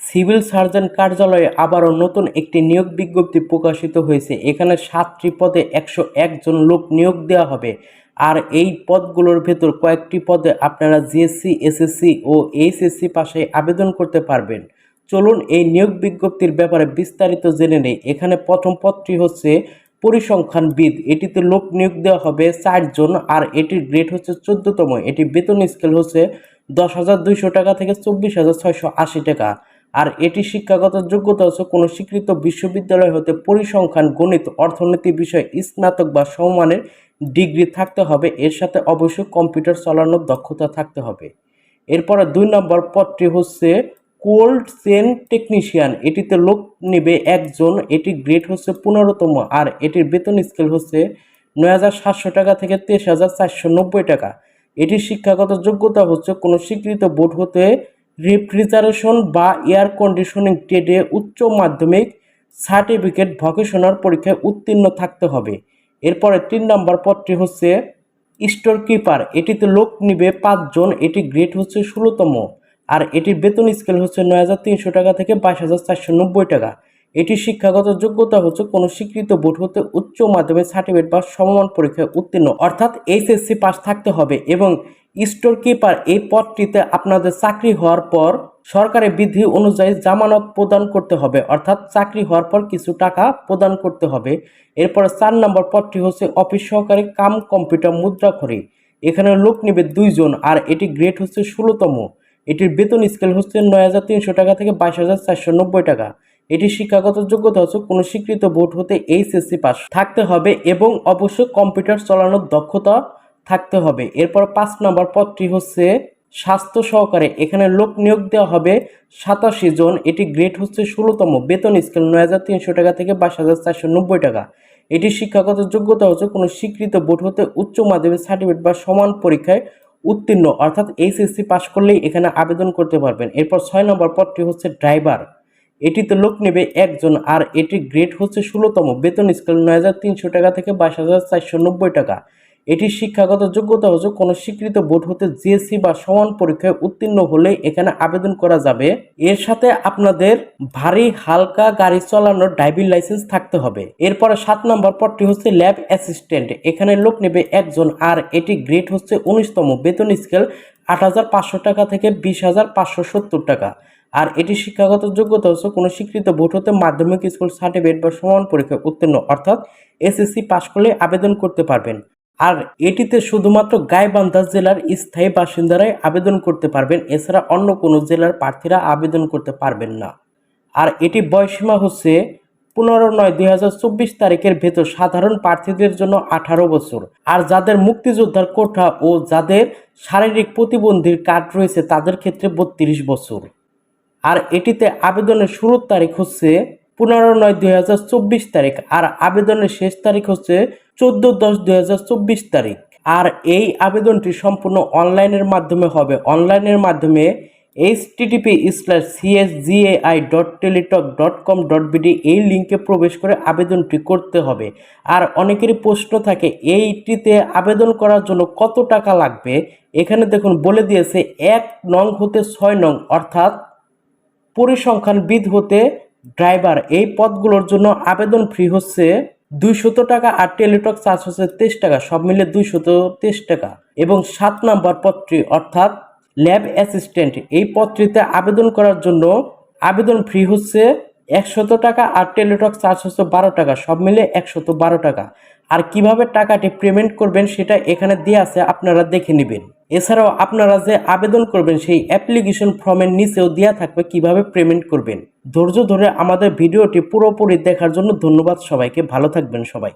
Civil surgeon কার্যালয়ে আবারও নতুন একটি নিয়োগ বিজ্ঞপ্তি প্রকাশিত হয়েছে। এখানে 7টি পদে 101 জন লোক নিয়োগ দেওয়া হবে। আর এই পদগুলোর ভেতর কয়েকটি পদে আপনারা জিএসসি, এসএসসি ও এইচএসসি পাশে আবেদন করতে পারবেন। চলুন এই নিয়োগ বিজ্ঞপ্তির ব্যাপারে বিস্তারিত জেনে নেই। এখানে প্রথম পদটি হচ্ছে পরিসংখ্যানবিদ। এটিতে লোক নিয়োগ দেওয়া হবে 4 জন, আর এটির গ্রেড হচ্ছে 14তম। এটি বেতন স্কেল হচ্ছে 10,200 টাকা থেকে 24,680 টাকা। আর এটি শিক্ষাগত যোগ্যতা হচ্ছে কোনো স্বীকৃত বিশ্ববিদ্যালয় হতে পরিসংখ্যান, গণিত, অর্থনীতি বিষয়ে স্নাতক বা সমমানের ডিগ্রি থাকতে হবে। এর সাথে অবশ্যই কম্পিউটার চালানোর দক্ষতা থাকতে হবে। এরপরে 2 নম্বর পদটি হচ্ছে কোল্ড চেন টেকনিশিয়ান। এটিতে লোক নেবে 1 জন। এটির গ্রেড হচ্ছে 15তম, আর এটির বেতন স্কেল হচ্ছে 9,700 টাকা থেকে 23,490 টাকা। এটির শিক্ষাগত যোগ্যতা হচ্ছে কোনো স্বীকৃত বোর্ড হতে রেফ্রিজারেশন বা এয়ার কন্ডিশনিং ট্রেডে উচ্চ মাধ্যমিক সার্টিফিকেট ভোকেশনাল পরীক্ষায় উত্তীর্ণ থাকতে হবে। এরপরে 3 নম্বর পদটি হচ্ছে স্টোর কিপার। এটিতে লোক নিবে 5 জন। এটি গ্রেড হচ্ছে 16তম, আর এটির বেতন স্কেল হচ্ছে 9,300 টাকা থেকে 22,490 টাকা। এটির শিক্ষাগত যোগ্যতা হচ্ছে কোনো স্বীকৃত বোর্ড হতে উচ্চ মাধ্যমিক সার্টিফিকেট বা সমমান পরীক্ষায় উত্তীর্ণ অর্থাৎ এইচএসসি পাস থাকতে হবে। এবং স্টোর কিপার এই পদটিতে আপনাদের চাকরি হওয়ার পর সরকারি বিধি অনুযায়ী জামানত প্রদান করতে হবে, অর্থাৎ চাকরি হওয়ার পর কিছু টাকা প্রদান করতে হবে। এরপরে 4 নম্বর পদটি হচ্ছে অফিস সহকারী কাম কম্পিউটার মুদ্রাক্ষরী। এখানে লোক নেবে 2 জন, আর এটি গ্রেড হচ্ছে 16তম। এটির বেতন স্কেল হচ্ছে 9,300 টাকা থেকে 22,490 টাকা। এটির শিক্ষাগত যোগ্যতা হচ্ছে কোনো স্বীকৃত বোর্ড হতে এইচএসসি পাস থাকতে হবে এবং অবশ্যই কম্পিউটার চালানোর দক্ষতা থাকতে হবে। এরপর 5 নম্বর পদটি হচ্ছে স্বাস্থ্য সহকারে। এখানে লোক নিয়োগ দেওয়া হবে 87 জন। এটি গ্রেড হচ্ছে 16তম। বেতন স্কেল 9,300 টাকা থেকে 22,490 টাকা। এটির শিক্ষাগত যোগ্যতা হচ্ছে কোনো স্বীকৃত বোর্ড হতে উচ্চ মাধ্যমিক সার্টিফিকেট বা সমান পরীক্ষায় উত্তীর্ণ অর্থাৎ এইচএসসি পাস করলেই এখানে আবেদন করতে পারবেন। এরপর 6 নম্বর পদটি হচ্ছে ড্রাইভার। এটিতে লোক নেবে 1 জন, আর এটির গ্রেড হচ্ছে 16তম। বেতন স্কেল 9,300 টাকা থেকে 22,490 টাকা। এটির শিক্ষাগত যোগ্যতা হচ্ছে কোনো স্বীকৃত বোর্ড হতে জিএসসি বা সমান পরীক্ষায় উত্তীর্ণ হলেই এখানে আবেদন করা যাবে। এর সাথে আপনাদের ভারী হালকা গাড়ি চালানোর ড্রাইভিং লাইসেন্স থাকতে হবে। এরপরে 7 নম্বর পদটি হচ্ছে ল্যাব অ্যাসিস্ট্যান্ট। এখানে লোক নেবে 1 জন, আর এটি গ্রেড হচ্ছে 19তম। বেতন স্কেল 8,500 টাকা থেকে 20,570 টাকা। আর এটি শিক্ষাগত যোগ্যতা হচ্ছে কোনো স্বীকৃত বোর্ড হতে মাধ্যমিক স্কুল সার্টিফিকেট বা সমান পরীক্ষায় উত্তীর্ণ অর্থাৎ এসএসসি পাস করলে আবেদন করতে পারবেন। আর এটিতে শুধুমাত্র গাইবান্ধা জেলার স্থায়ী বাসিন্দারাই আবেদন করতে পারবেন, এছাড়া অন্য কোনো জেলার প্রার্থীরা আবেদন করতে পারবেন না। আর এটি বয়সীমা হচ্ছে 15/9/2024 তারিখের ভেতর সাধারণ প্রার্থীদের জন্য 18 বছর, আর যাদের মুক্তিযোদ্ধার কোটা ও যাদের শারীরিক প্রতিবন্ধীর কার্ড রয়েছে তাদের ক্ষেত্রে 32 বছর। আর এটিতে আবেদনের শুরুর তারিখ হচ্ছে 15/9/2024 তারিখ, আর আবেদনের শেষ তারিখ হচ্ছে 14/10/2024 তারিখ। আর এই আবেদনটি সম্পূর্ণ অনলাইনের মাধ্যমে হবে। অনলাইনের মাধ্যমে https://gai.teletalk.com.bd এই লিঙ্কে প্রবেশ করে আবেদনটি করতে হবে। আর অনেকেরই প্রশ্ন থাকে এইটিতে আবেদন করার জন্য কত টাকা লাগবে। এখানে দেখুন বলে দিয়েছে 1 নং হতে 6 নং অর্থাৎ পরিসংখ্যানবিদ হতে ড্রাইভার এই পদগুলোর জন্য আবেদন ফি হচ্ছে 200 টাকা, আর টেলিটক চার্জ হচ্ছে 23 টাকা, সব মিলে 223 টাকা। এবং 7 নম্বর পদটি অর্থাৎ ল্যাব অ্যাসিস্ট্যান্ট এই পদটিতে আবেদন করার জন্য আবেদন ফি হচ্ছে 100 টাকা, আর টেলিটক চার্জ হচ্ছে 12 টাকা, সব মিলে 112 টাকা। আর কিভাবে টাকাটি পেমেন্ট করবেন সেটা এখানে দেওয়া আছে, আপনারা দেখে নেবেন। এছাড়াও আপনারা যে আবেদন করবেন সেই অ্যাপ্লিকেশন ফর্মের নিচেও দেওয়া থাকবে কিভাবে পেমেন্ট করবেন। ধৈর্য ধরে আমাদের ভিডিওটি পুরোপুরি দেখার জন্য ধন্যবাদ সবাইকে। ভালো থাকবেন সবাই।